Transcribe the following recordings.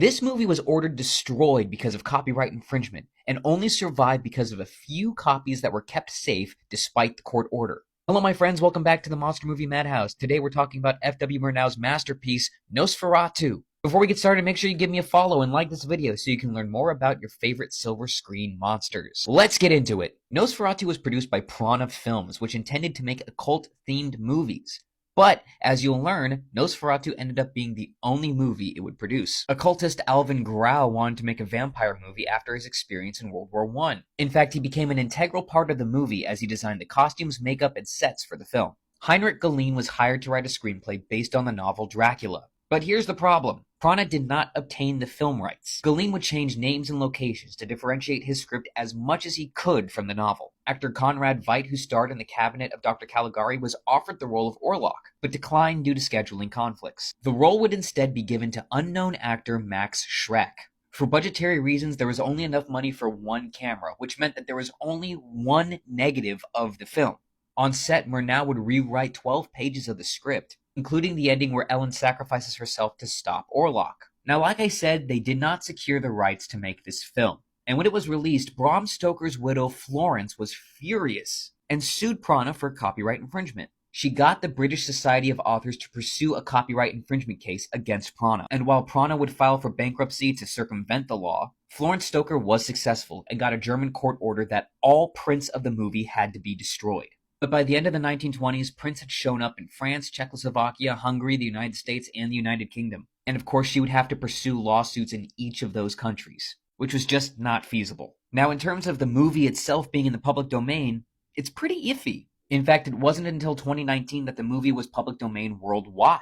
This movie was ordered destroyed because of copyright infringement and only survived because of a few copies that were kept safe despite the court order. Hello, my friends. Welcome back to the Monster Movie Madhouse. Today we're talking about F.W. Murnau's masterpiece, Nosferatu. Before we get started, make sure you give me a follow and like this video so you can learn more about your favorite silver screen monsters. Let's get into it. Nosferatu was produced by Prana Films, which intended to make occult-themed movies. But, as you'll learn, Nosferatu ended up being the only movie it would produce. Occultist Alvin Grau wanted to make a vampire movie after his experience in World War I. In fact, he became an integral part of the movie as he designed the costumes, makeup, and sets for the film. Heinrich Galeen was hired to write a screenplay based on the novel Dracula. But here's the problem. Prana did not obtain the film rights. Galeen would change names and locations to differentiate his script as much as he could from the novel. Actor Conrad Veidt, who starred in The Cabinet of Dr. Caligari, was offered the role of Orlok, but declined due to scheduling conflicts. The role would instead be given to unknown actor Max Schreck. For budgetary reasons, there was only enough money for one camera, which meant that there was only one negative of the film. On set, Murnau would rewrite 12 pages of the script, including the ending where Ellen sacrifices herself to stop Orlok. Now, like I said, they did not secure the rights to make this film. And when it was released, Bram Stoker's widow Florence was furious and sued Prana for copyright infringement. She got the British Society of Authors to pursue a copyright infringement case against Prana. And while Prana would file for bankruptcy to circumvent the law, Florence Stoker was successful and got a German court order that all prints of the movie had to be destroyed. But by the end of the 1920s, prints had shown up in France, Czechoslovakia, Hungary, the United States, and the United Kingdom. And of course, she would have to pursue lawsuits in each of those countries, which was just not feasible. Now, in terms of the movie itself being in the public domain, it's pretty iffy. In fact, it wasn't until 2019 that the movie was public domain worldwide.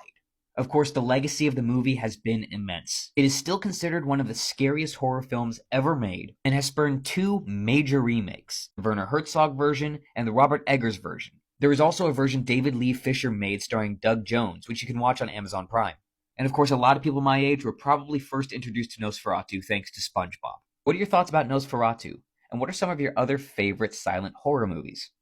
Of course, the legacy of the movie has been immense. It is still considered one of the scariest horror films ever made, and has spurned two major remakes, the Werner Herzog version and the Robert Eggers version. There is also a version David Lee Fisher made starring Doug Jones, which you can watch on Amazon Prime. And of course, a lot of people my age were probably first introduced to Nosferatu thanks to SpongeBob. What are your thoughts about Nosferatu? And what are some of your other favorite silent horror movies?